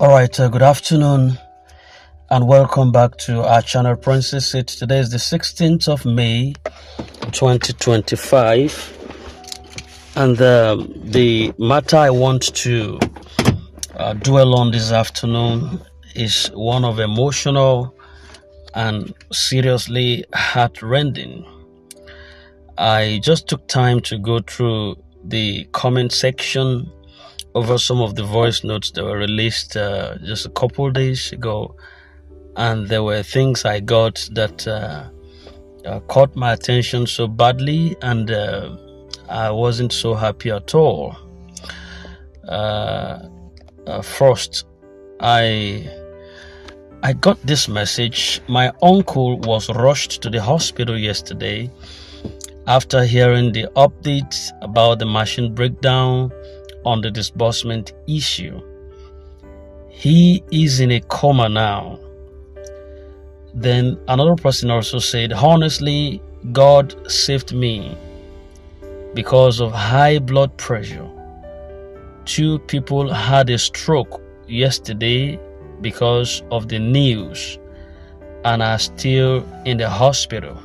All right, good afternoon and welcome back to our channel, Princess. Today is the 16th of May 2025, and the matter I want to dwell on this afternoon is one of emotional and seriously heart-rending. I just took time to go through the comment section over some of the voice notes that were released just a couple days ago, and there were things I got that caught my attention so badly, and I wasn't so happy at all. First, I got this message. My uncle was rushed to the hospital yesterday after hearing the updates about the machine breakdown on the disbursement issue. He is in a coma now. Then another person also said, honestly, God saved me because of high blood pressure. 2 people had a stroke yesterday because of the news and are still in the hospital.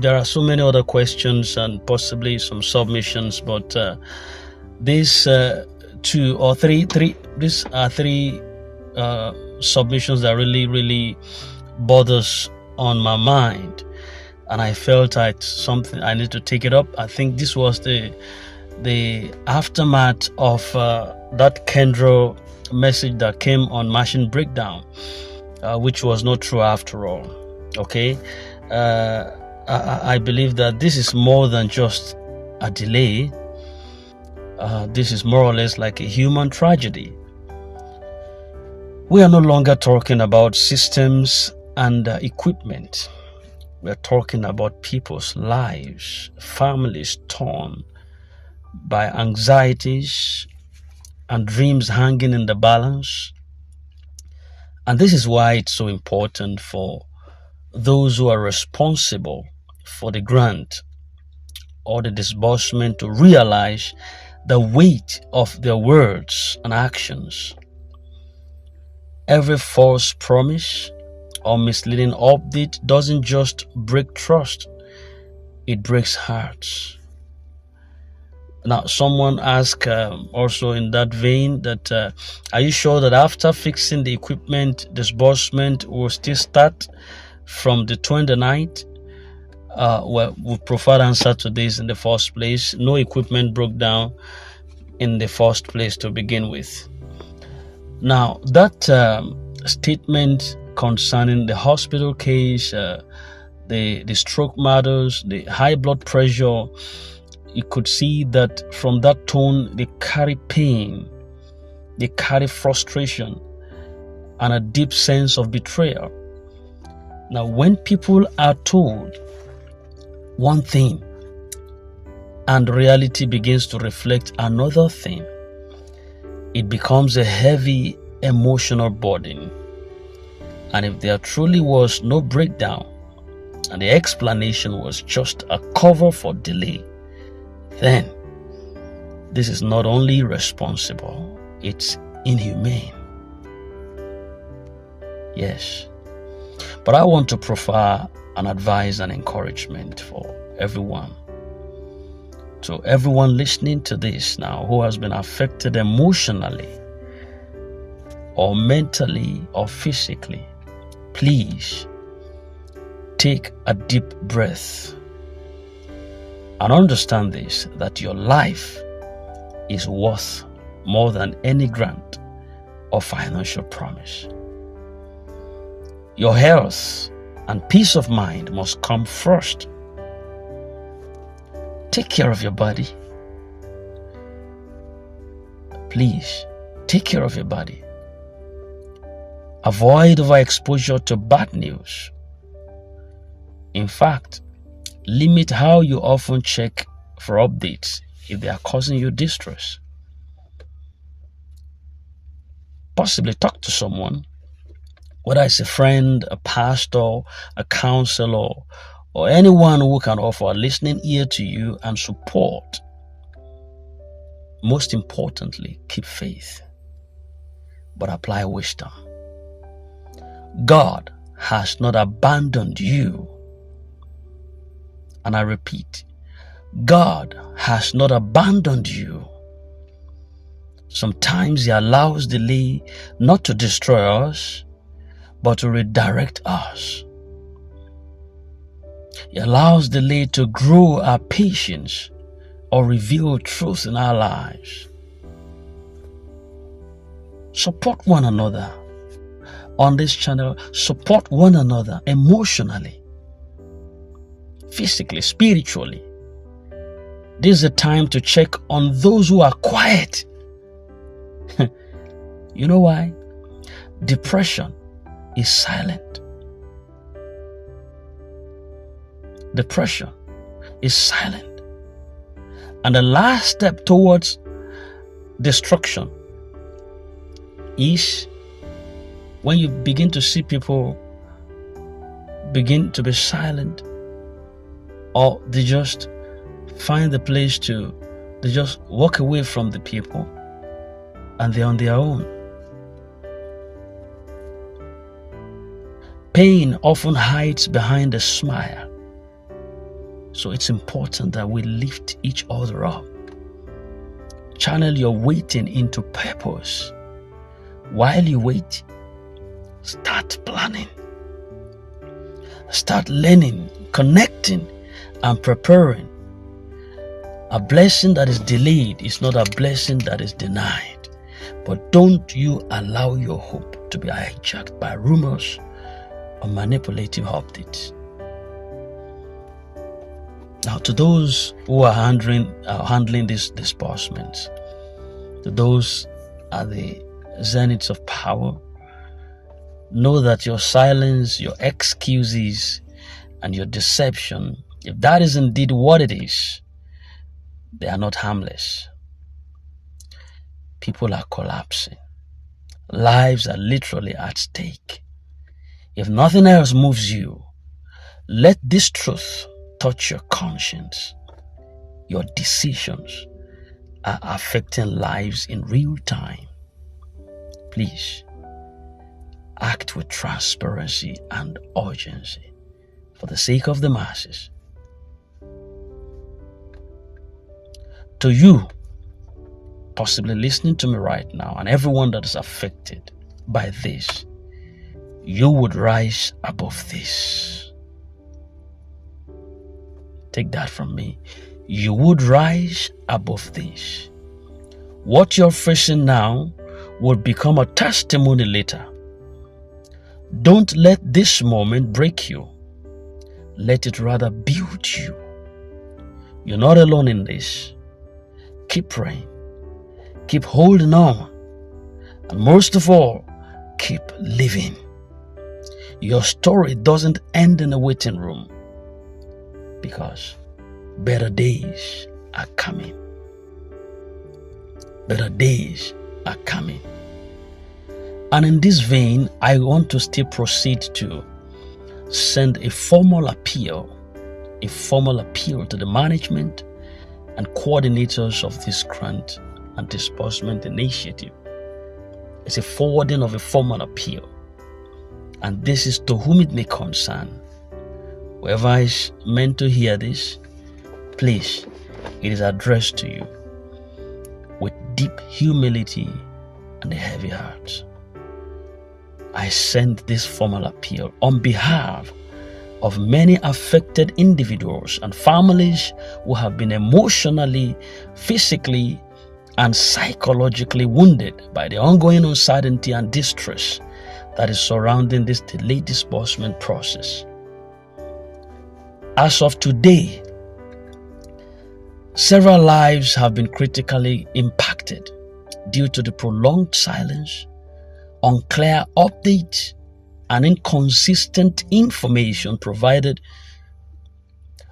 There are so many other questions and possibly some submissions, but these 2 or 3 these are 3 submissions that really bothers on my mind, and I felt something I need to take it up. I think this was the aftermath of that Kendra message that came on machine breakdown, which was not true after all. Okay, I believe that this is more than just a delay. This is more or less like a human tragedy. We are no longer talking about systems and equipment. We are talking about people's lives, families torn by anxieties and dreams hanging in the balance. And this is why it's so important for those who are responsible for the grant or the disbursement to realize the weight of their words and actions. Every false promise or misleading update doesn't just break trust, it breaks hearts. Now, someone asked also in that vein that are you sure that after fixing the equipment, disbursement will still start from the 29th? Well, we prefer answer to this in the first place. No equipment broke down in the first place to begin with. Now, that statement concerning the hospital case, the stroke matters, the high blood pressure, you could see that from that tone, they carry pain, they carry frustration, and a deep sense of betrayal. Now, when people are told one thing and reality begins to reflect another thing, it becomes a heavy emotional burden. And if there truly was no breakdown and the explanation was just a cover for delay, then this is not only irresponsible, it's inhumane. Yes. But I want to proffer an advice and encouragement for everyone. To everyone listening to this now who has been affected emotionally or mentally or physically, please take a deep breath and understand this, that your life is worth more than any grant or financial promise. Your health and peace of mind must come first. Take care of your body. Please, take care of your body. Avoid overexposure to bad news. In fact, limit how you often check for updates if they are causing you distress. Possibly talk to someone, whether it's a friend, a pastor, a counselor, or anyone who can offer a listening ear to you and support. Most importantly, keep faith, but apply wisdom. God has not abandoned you. And I repeat, God has not abandoned you. Sometimes He allows delay not to destroy us, but to redirect us. He allows delay to grow our patience or reveal truth in our lives. Support one another on this channel. Support one another emotionally, physically, spiritually. This is a time to check on those who are quiet. You know why? Depression is silent. Depression is silent. And the last step towards destruction is when you begin to see people begin to be silent, or they just find the place to, they just walk away from the people and they're on their own. Pain often hides behind a smile. So it's important that we lift each other up. Channel your waiting into purpose. While you wait, start planning. Start learning, connecting, and preparing. A blessing that is delayed is not a blessing that is denied. But don't you allow your hope to be hijacked by rumors or manipulative updates. Now, to those who are handling these disbursements, to those at the Zenits of Power, know that your silence, your excuses, and your deception, if that is indeed what it is, they are not harmless. People are collapsing. Lives are literally at stake. If nothing else moves you, let this truth touch your conscience. Your decisions are affecting lives in real time. Please, act with transparency and urgency for the sake of the masses. To you, possibly listening to me right now, and everyone that is affected by this, you would rise above this. Take that from me. You would rise above this. What you're facing now will become a testimony later. Don't let this moment break you. Let it rather build you. You're not alone in this. Keep praying. Keep holding on. And most of all, keep living. Your story doesn't end in a waiting room, because better days are coming. Better days are coming. And in this vein, I want to still proceed to send a formal appeal to the management and coordinators of this grant and disbursement initiative. It's a forwarding of a formal appeal. And this is to whom it may concern. Whoever is meant to hear this, please, it is addressed to you with deep humility and a heavy heart. I send this formal appeal on behalf of many affected individuals and families who have been emotionally, physically, and psychologically wounded by the ongoing uncertainty and distress that is surrounding this delayed disbursement process. As of today, several lives have been critically impacted due to the prolonged silence, unclear updates, and inconsistent information provided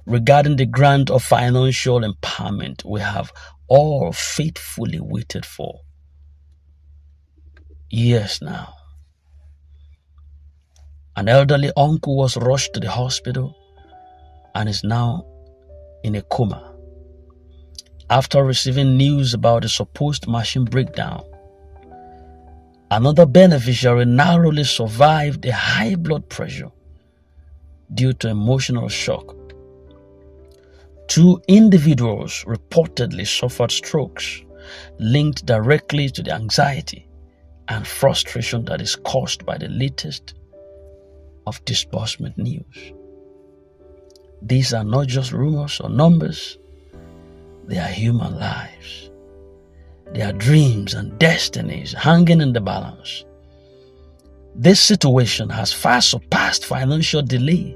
regarding the grant of financial empowerment we have all faithfully waited for years now. An elderly uncle was rushed to the hospital and is now in a coma. After receiving news about the supposed machine breakdown, another beneficiary narrowly survived a high blood pressure due to emotional shock. 2 individuals reportedly suffered strokes linked directly to the anxiety and frustration that is caused by the latest of disbursement news. These are not just rumors or numbers, they are human lives. They are dreams and destinies hanging in the balance. This situation has far surpassed financial delay.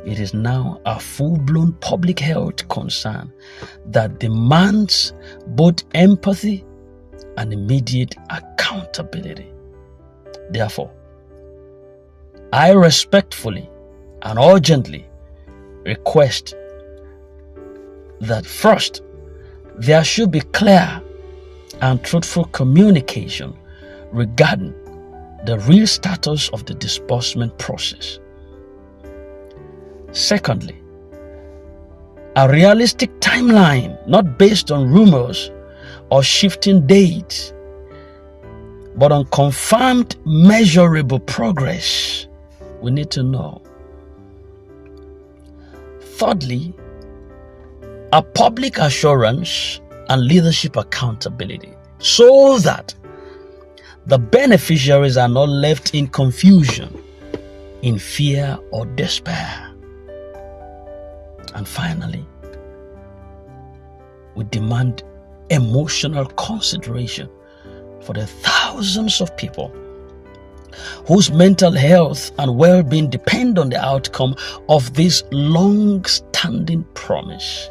It is now a full-blown public health concern that demands both empathy and immediate accountability. Therefore, I respectfully and urgently request that first, there should be clear and truthful communication regarding the real status of the disbursement process. Secondly, a realistic timeline, not based on rumors or shifting dates, but on confirmed measurable progress. We need to know. Thirdly, a public assurance and leadership accountability so that the beneficiaries are not left in confusion, in fear or despair. And finally, we demand emotional consideration for the thousands of people whose mental health and well-being depend on the outcome of this long-standing promise.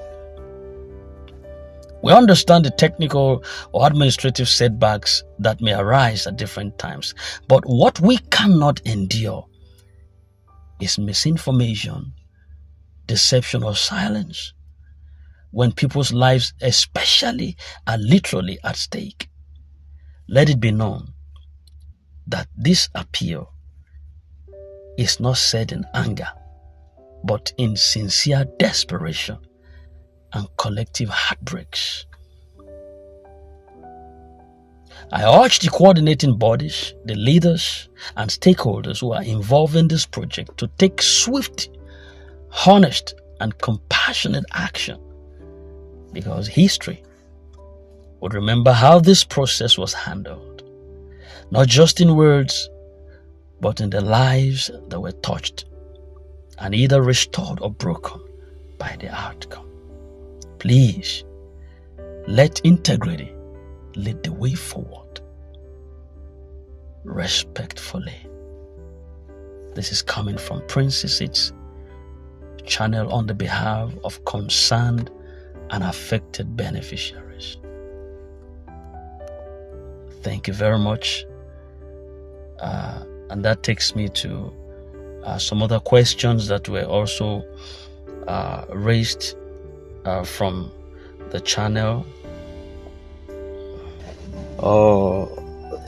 We understand the technical or administrative setbacks that may arise at different times, but what we cannot endure is misinformation, deception, or silence when people's lives especially are literally at stake. Let it be known that this appeal is not said in anger, but in sincere desperation and collective heartbreaks. I urge the coordinating bodies, the leaders, and stakeholders who are involved in this project to take swift, honest, and compassionate action, because history would remember how this process was handled, not just in words, but in the lives that were touched and either restored or broken by the outcome. Please, let integrity lead the way forward. Respectfully. This is coming from Princess It's channel on the behalf of concerned and affected beneficiaries. Thank you very much. And that takes me to some other questions that were also raised from the channel.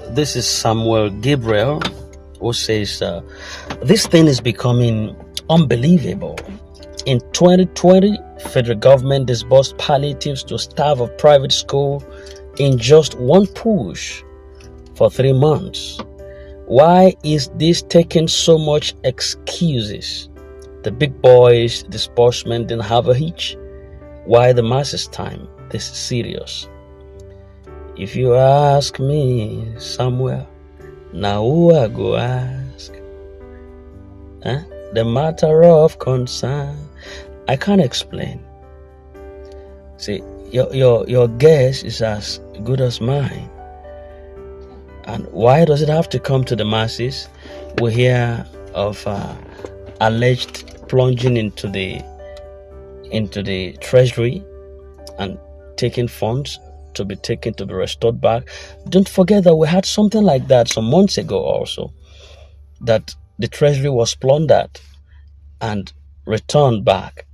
This is Samuel Gabriel, who says, this thing is becoming unbelievable. In 2020, federal government disbursed palliatives to staff of private school in just one push for 3 months. Why is this taking so much excuses? The big boys' disbursement didn't have a hitch. Why the masses' time? This is serious. If you ask me somewhere, now who I go ask? The matter of concern. I can't explain. See, your guess is as good as mine. And why does it have to come to the masses? We hear of alleged plunging into the treasury and taking funds to be taken to be restored back. Don't forget that we had something like that some months ago also, that the treasury was plundered and returned back.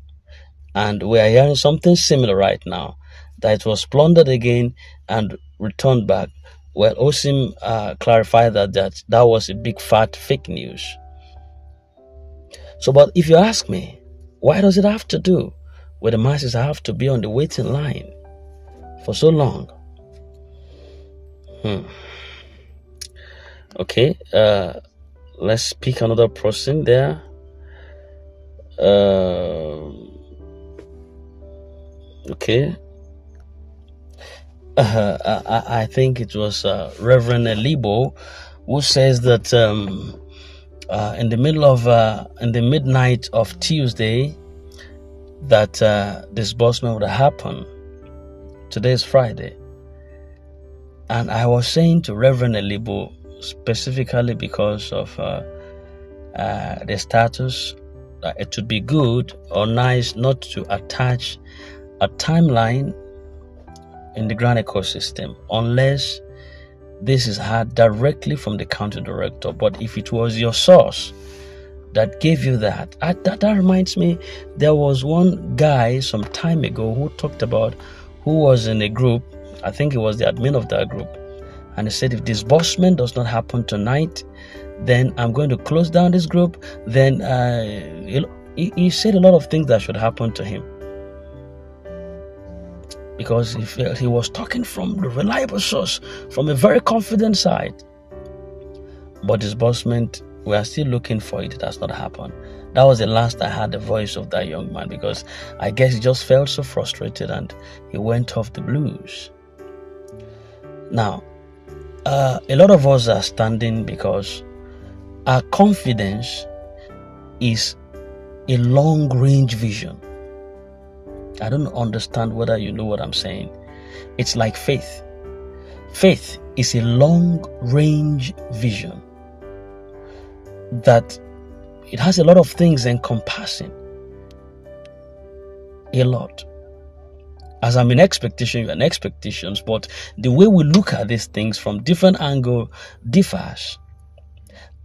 And we are hearing something similar right now, that it was plundered again and returned back. Well, Osim clarified that was a big fat fake news. So, but if you ask me, why does it have to do with the masses have to be on the waiting line? for so long. Okay, let's pick another person there. Okay. I think it was Reverend Elibo who says that in the midnight of Tuesday that disbursement would happen. Today is Friday, and I was saying to Reverend Elibo specifically because of the status, it would be good or nice not to attach a timeline in the grant ecosystem unless this is heard directly from the county director. But if it was your source that gave you that reminds me, there was one guy some time ago who talked about, who was in a group, I think he was the admin of that group, and he said if disbursement does not happen tonight, then I'm going to close down this group. Then he said a lot of things that should happen to him, because he was talking from the reliable source, from a very confident side. But disbursement, we are still looking for it. It has not happened. That was the last I heard the voice of that young man, because I guess he just felt so frustrated and he went off the blues. Now, a lot of us are standing because our confidence is a long-range vision. I don't understand whether you know what I'm saying. It's like faith. Faith is a long-range vision that it has a lot of things encompassing. A lot. As I'm in expectation, you're in expectations, but the way we look at these things from different angles differs.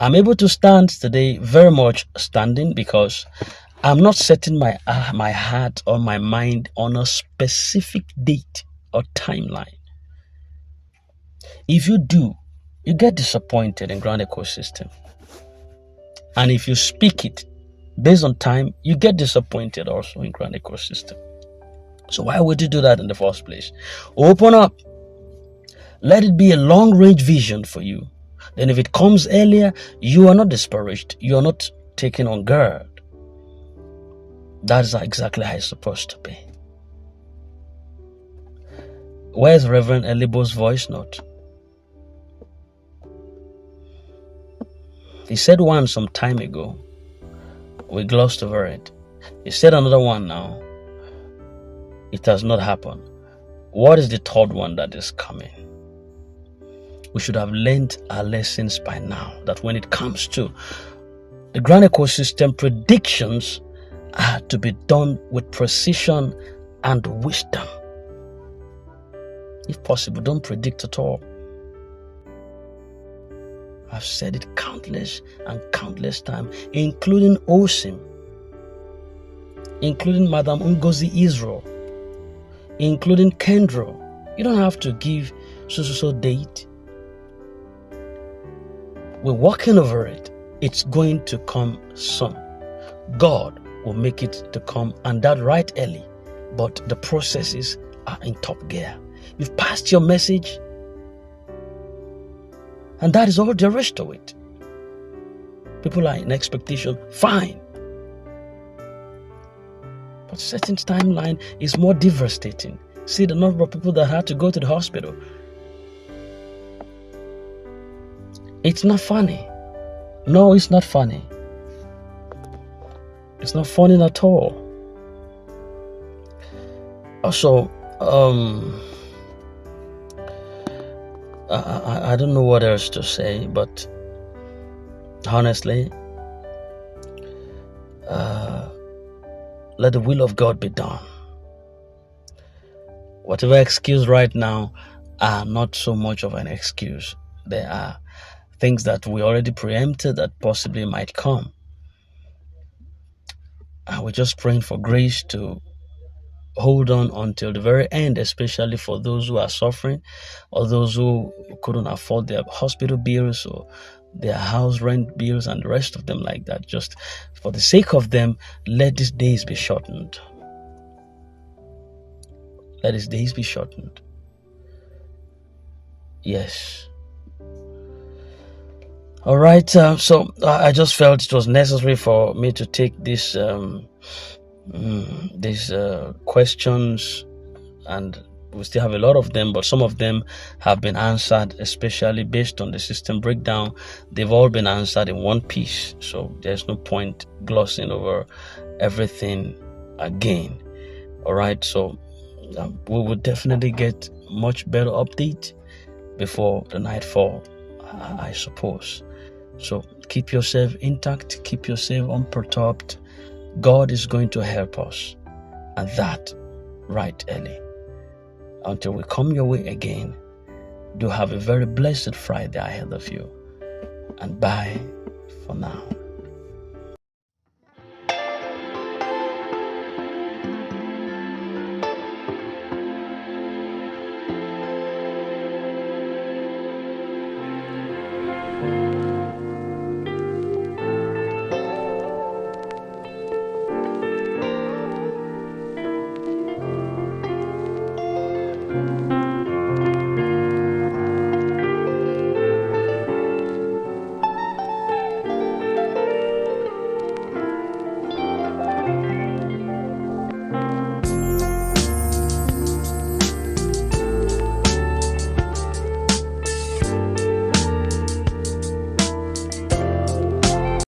I'm able to stand today very much standing because I'm not setting my heart or my mind on a specific date or timeline. If you do, you get disappointed in ground ecosystem. And if you speak it based on time, you get disappointed also in ground ecosystem. So why would you do that in the first place? Open up. Let it be a long-range vision for you. Then if it comes earlier, you are not discouraged. You are not taken on guard. That is exactly how it's supposed to be. Where's Reverend Elibo's voice note? He said one some time ago. We glossed over it. He said another one now. It has not happened. What is the third one that is coming? We should have learned our lessons by now, that when it comes to the ground ecosystem, predictions are to be done with precision and wisdom. If possible, don't predict at all. I've said it countless and countless times, including Osim, including Madam Ngozi Israel, including Kendro. You don't have to give so date. We're working over it. It's going to come soon. God will make it to come, and that right early. But the processes are in top gear. You've passed your message, and that is all there is to it. People are in expectation, fine. But certain timeline is more devastating. See the number of people that had to go to the hospital. It's not funny. No, it's not funny. It's not funny at all. Also, I don't know what else to say, but honestly, let the will of God be done. Whatever excuse right now are not so much of an excuse. There are things that we already preempted that possibly might come. And we're just praying for grace to hold on until the very end, especially for those who are suffering or those who couldn't afford their hospital bills or their house rent bills and the rest of them like that. Just for the sake of them, let these days be shortened. Let these days be shortened. Yes. All right. So I just felt it was necessary for me to take these questions, and we still have a lot of them, but some of them have been answered, especially based on the system breakdown. They've all been answered in one piece, so there's no point glossing over everything again. All right. So we will definitely get much better update before the nightfall, I suppose. So keep yourself intact, keep yourself unperturbed. God is going to help us, and that right early. Until we come your way again, do have a very blessed Friday ahead of you, and bye for now.